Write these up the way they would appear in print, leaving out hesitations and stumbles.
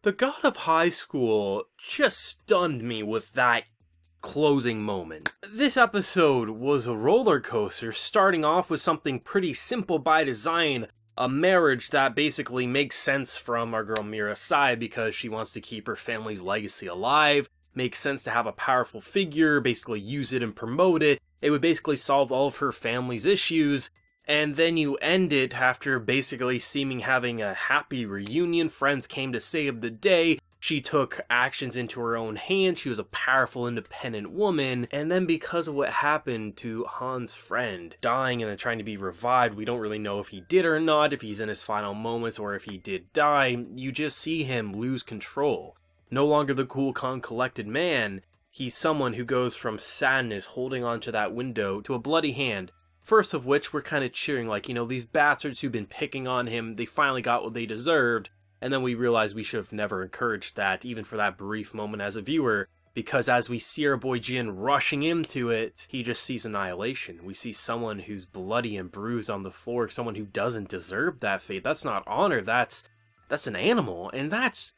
The God of High School just stunned me with that closing moment. This episode was a roller coaster, starting off with something pretty simple by design, a marriage that basically makes sense from our girl Mira's side because she wants to keep her family's legacy alive. Makes sense to have a powerful figure, basically use it and promote it. It would basically solve all of her family's issues. And then you end it after basically seeming having a happy reunion. Friends came to save the day. She took actions into her own hands. She was a powerful, independent woman. And then because of what happened to Han's friend dying and then trying to be revived, we don't really know if he did or not, if he's in his final moments or if he did die. You just see him lose control. No longer the cool, calm, collected man. He's someone who goes from sadness holding onto that window to a bloody hand. First of which, we're kind of cheering like, these bastards who've been picking on him, they finally got what they deserved. And then we realize we should have never encouraged that, even for that brief moment as a viewer. Because as we see our boy Jin rushing into it, he just sees annihilation. We see someone who's bloody and bruised on the floor, someone who doesn't deserve that fate. That's not honor, that's an animal. And that's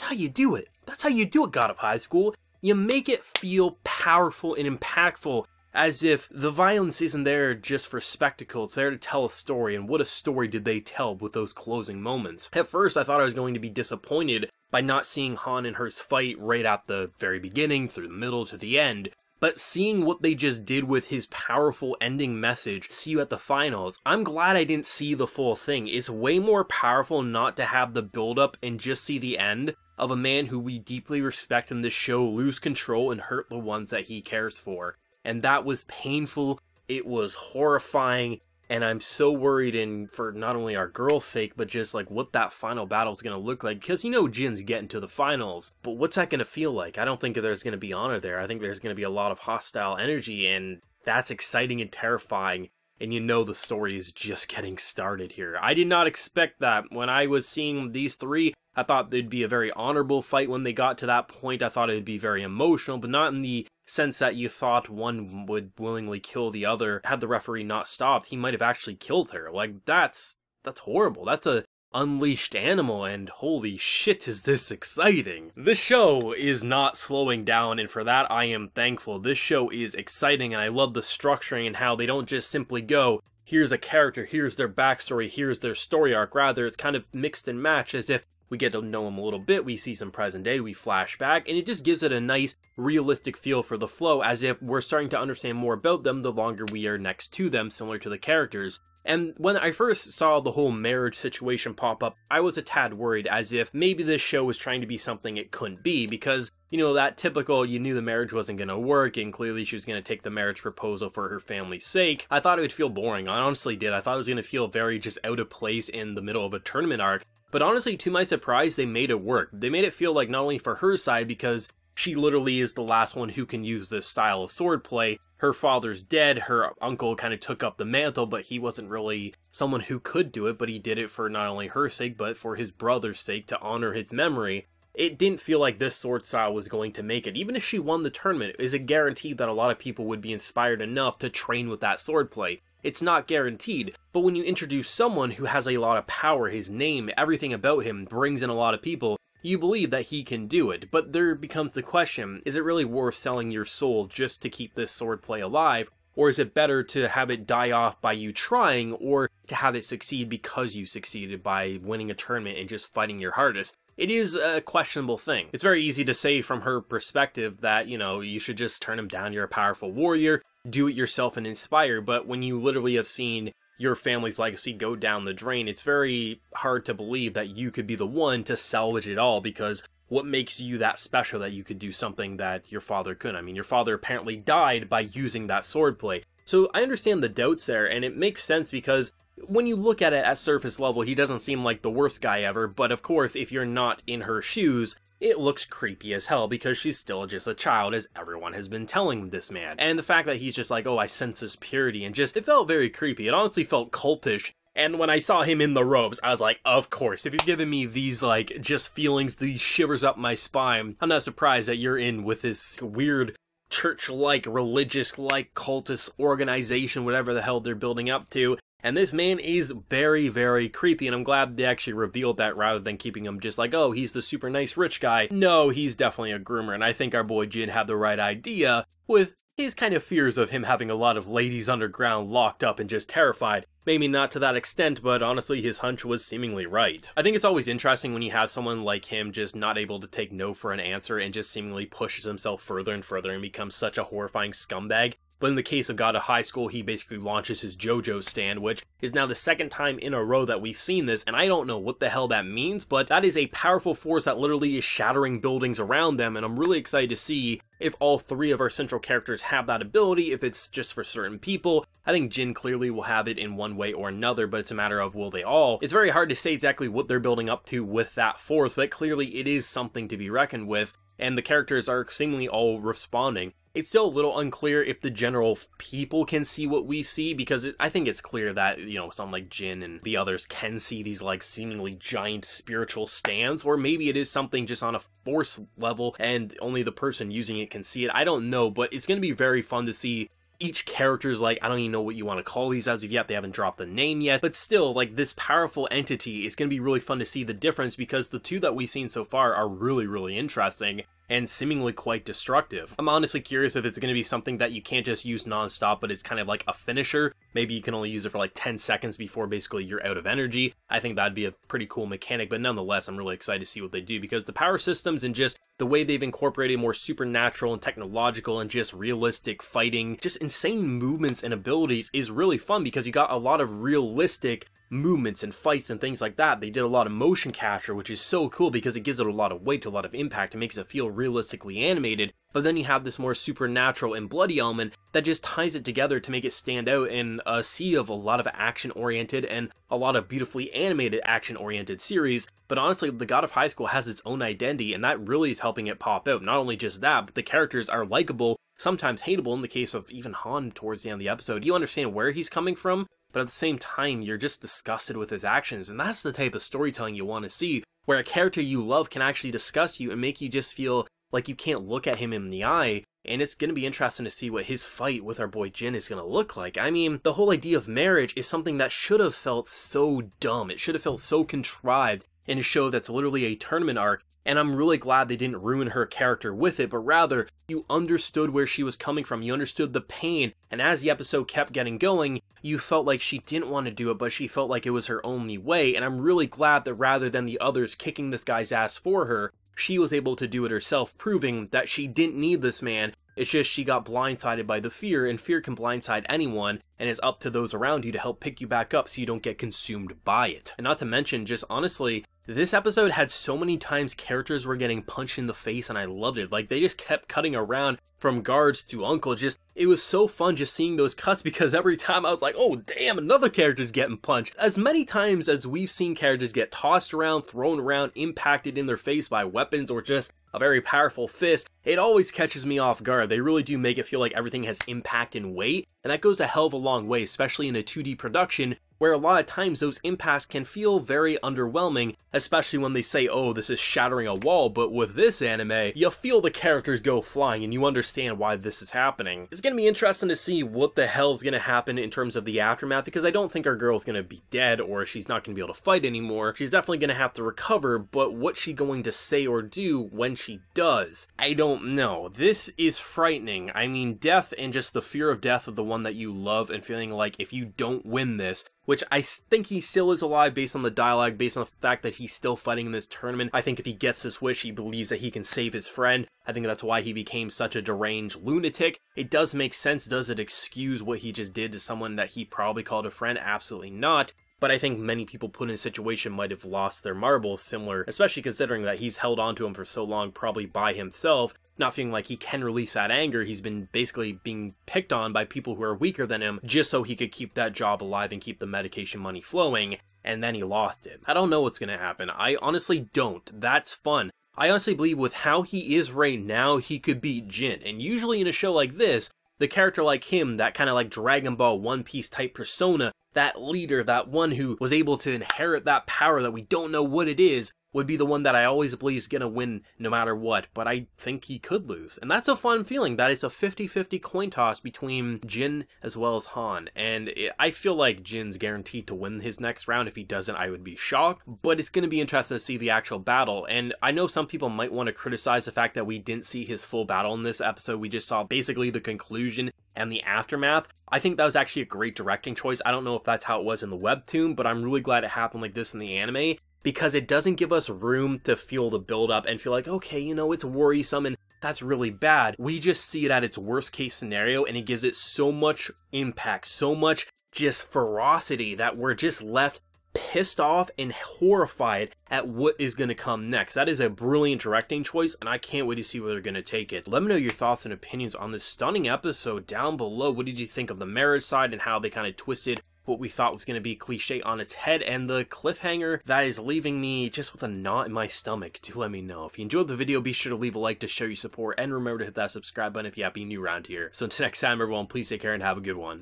how you do it. That's how you do it, God of High School. You make it feel powerful and impactful. As if the violence isn't there just for spectacle, it's there to tell a story, and what a story did they tell with those closing moments. At first, I thought I was going to be disappointed by not seeing Han and her's fight right at the very beginning, through the middle to the end, but seeing what they just did with his powerful ending message, see you at the finals, I'm glad I didn't see the full thing. It's way more powerful not to have the build-up and just see the end of a man who we deeply respect in this show lose control and hurt the ones that he cares for. And that was painful, it was horrifying, and I'm so worried for not only our girl's sake, but just like what that final battle is going to look like. Because Jin's getting to the finals, but what's that going to feel like? I don't think there's going to be honor there. I think there's going to be a lot of hostile energy, and that's exciting and terrifying. And the story is just getting started here. I did not expect that. When I was seeing these three, I thought they'd be a very honorable fight when they got to that point. I thought it would be very emotional, but not in the sense that you thought one would willingly kill the other. Had the referee not stopped, he might have actually killed her. Like, that's horrible. That's a unleashed animal, and holy shit is this exciting. This show is not slowing down, and for that I am thankful. This show is exciting, and I love the structuring and how they don't just simply go, here's a character, here's their backstory, here's their story arc. Rather, it's kind of mixed and matched, as if we get to know them a little bit, we see some present day, we flash back, and it just gives it a nice, realistic feel for the flow, as if we're starting to understand more about them the longer we are next to them, similar to the characters. And when I first saw the whole marriage situation pop up, I was a tad worried, as if maybe this show was trying to be something it couldn't be, because, that typical, you knew the marriage wasn't going to work, and clearly she was going to take the marriage proposal for her family's sake. I thought it would feel boring, I honestly did. I thought it was going to feel very just out of place in the middle of a tournament arc. But honestly, to my surprise, they made it work. They made it feel like not only for her side, because she literally is the last one who can use this style of swordplay. Her father's dead, her uncle kind of took up the mantle, but he wasn't really someone who could do it, but he did it for not only her sake, but for his brother's sake, to honor his memory. It didn't feel like this sword style was going to make it. Even if she won the tournament, is it guaranteed that a lot of people would be inspired enough to train with that swordplay? It's not guaranteed, but when you introduce someone who has a lot of power, his name, everything about him brings in a lot of people, you believe that he can do it. But there becomes the question, is it really worth selling your soul just to keep this swordplay alive? Or is it better to have it die off by you trying, or to have it succeed because you succeeded by winning a tournament and just fighting your hardest? It is a questionable thing. It's very easy to say from her perspective that, you should just turn him down, you're a powerful warrior, do it yourself and inspire, but when you literally have seen your family's legacy go down the drain, it's very hard to believe that you could be the one to salvage it all, because what makes you that special that you could do something that your father couldn't? I mean, your father apparently died by using that swordplay. So I understand the doubts there, and it makes sense because when you look at it at surface level, he doesn't seem like the worst guy ever, but of course, if you're not in her shoes, it looks creepy as hell because she's still just a child, as everyone has been telling this man. And the fact that he's just like, oh, I sense this purity, and just, it felt very creepy. It honestly felt cultish. And when I saw him in the robes, I was like, of course, if you're giving me these, like, just feelings, these shivers up my spine, I'm not surprised that you're in with this weird church-like, religious-like, cultist organization, whatever the hell they're building up to. And this man is very, very creepy, and I'm glad they actually revealed that rather than keeping him just like, oh, he's the super nice rich guy. No, he's definitely a groomer, and I think our boy Jin had the right idea with his kind of fears of him having a lot of ladies underground locked up and just terrified. Maybe not to that extent, but honestly his hunch was seemingly right. I think it's always interesting when you have someone like him just not able to take no for an answer and just seemingly pushes himself further and further and becomes such a horrifying scumbag. But in the case of God of High School, he basically launches his JoJo stand, which is now the second time in a row that we've seen this, and I don't know what the hell that means, but that is a powerful force that literally is shattering buildings around them, and I'm really excited to see if all three of our central characters have that ability, if it's just for certain people. I think Jin clearly will have it in one way or another, but it's a matter of will they all. It's very hard to say exactly what they're building up to with that force, but clearly it is something to be reckoned with, and the characters are seemingly all responding. It's still a little unclear if the general people can see what we see, because I think it's clear that, you know, someone like Jin and the others can see these, like, seemingly giant spiritual stands, or maybe it is something just on a force level and only the person using it can see it. I don't know, but it's going to be very fun to see each character's, like, I don't even know what you want to call these as of yet, they haven't dropped the name yet, but still, like, this powerful entity is going to be really fun to see the difference, because the two that we've seen so far are really, really interesting and seemingly quite destructive. I'm honestly curious if it's going to be something that you can't just use non-stop, but it's kind of like a finisher. Maybe you can only use it for like 10 seconds before basically you're out of energy. I think that'd be a pretty cool mechanic, but nonetheless, I'm really excited to see what they do, because the power systems and just the way they've incorporated more supernatural and technological and just realistic fighting, just insane movements and abilities is really fun, because you got a lot of realistic movements and fights and things like that. They did a lot of motion capture, which is so cool because it gives it a lot of weight, a lot of impact, it makes it feel realistically animated. But then you have this more supernatural and bloody element that just ties it together to make it stand out in a sea of a lot of action-oriented and a lot of beautifully animated action-oriented series. But honestly, the God of High School has its own identity, and that really is helping it pop out. Not only just that, but the characters are likable, sometimes hateable. In the case of even Han towards the end of the episode, you understand where he's coming from, but at the same time, you're just disgusted with his actions, and that's the type of storytelling you want to see, where a character you love can actually disgust you and make you just feel like you can't look at him in the eye. And it's going to be interesting to see what his fight with our boy Jin is going to look like. I mean, the whole idea of marriage is something that should have felt so dumb. It should have felt so contrived in a show that's literally a tournament arc. And I'm really glad they didn't ruin her character with it, but rather, you understood where she was coming from, you understood the pain, and as the episode kept getting going, you felt like she didn't want to do it, but she felt like it was her only way, and I'm really glad that rather than the others kicking this guy's ass for her, she was able to do it herself, proving that she didn't need this man. It's just she got blindsided by the fear, and fear can blindside anyone, and it's up to those around you to help pick you back up so you don't get consumed by it. And not to mention, just honestly, this episode had so many times characters were getting punched in the face, and I loved it. Like, they just kept cutting around from guards to Uncle. Just, it was so fun just seeing those cuts, because every time I was like, oh damn, another character's getting punched. As many times as we've seen characters get tossed around, thrown around, impacted in their face by weapons or just a very powerful fist, it always catches me off guard. They really do make it feel like everything has impact and weight, and that goes a hell of a long way, especially in a 2D production, where a lot of times those impacts can feel very underwhelming, especially when they say, oh, this is shattering a wall, but with this anime, you feel the characters go flying and you understand why this is happening. It's gonna be interesting to see what the hell is gonna happen in terms of the aftermath, because I don't think our girl's gonna be dead or she's not gonna be able to fight anymore. She's definitely gonna have to recover, but what's she going to say or do when she does? I don't know. This is frightening. I mean, death and just the fear of death of the one that you love and feeling like if you don't win this, which I think he still is alive based on the dialogue, based on the fact that he's still fighting in this tournament. I think if he gets this wish, he believes that he can save his friend. I think that's why he became such a deranged lunatic. It does make sense. Does it excuse what he just did to someone that he probably called a friend? Absolutely not. But I think many people put in a situation might have lost their marbles similar, especially considering that he's held on to him for so long, probably by himself, not feeling like he can release that anger. He's been basically being picked on by people who are weaker than him just so he could keep that job alive and keep the medication money flowing, and then he lost it. I don't know what's gonna happen. I honestly don't. That's fun. I honestly believe with how he is right now, he could beat Jin, and usually in a show like this, the character like him, that kind of like Dragon Ball One Piece type persona, that leader, that one who was able to inherit that power that we don't know what it is, would be the one that I always believe is gonna win no matter what, but I think he could lose. And that's a fun feeling, that it's a 50-50 coin toss between Jin as well as Han. And I feel like Jin's guaranteed to win his next round. If he doesn't, I would be shocked, but it's gonna be interesting to see the actual battle. And I know some people might want to criticize the fact that we didn't see his full battle in this episode. We just saw basically the conclusion and the aftermath. I think that was actually a great directing choice. I don't know if that's how it was in the webtoon, but I'm really glad it happened like this in the anime, because it doesn't give us room to feel the build up and feel like, okay, you know, it's worrisome and that's really bad. We just see it at its worst case scenario, and it gives it so much impact, so much just ferocity, that we're just left pissed off and horrified at what is going to come next. That is a brilliant directing choice, and I can't wait to see where they're going to take it. Let me know your thoughts and opinions on this stunning episode down below. What did you think of the marriage side and how they kind of twisted what we thought was going to be cliche on its head, and the cliffhanger that is leaving me just with a knot in my stomach? Do let me know. If you enjoyed the video, be sure to leave a like to show your support, and remember to hit that subscribe button if you happen to be new around here. So until next time, everyone, please take care and have a good one.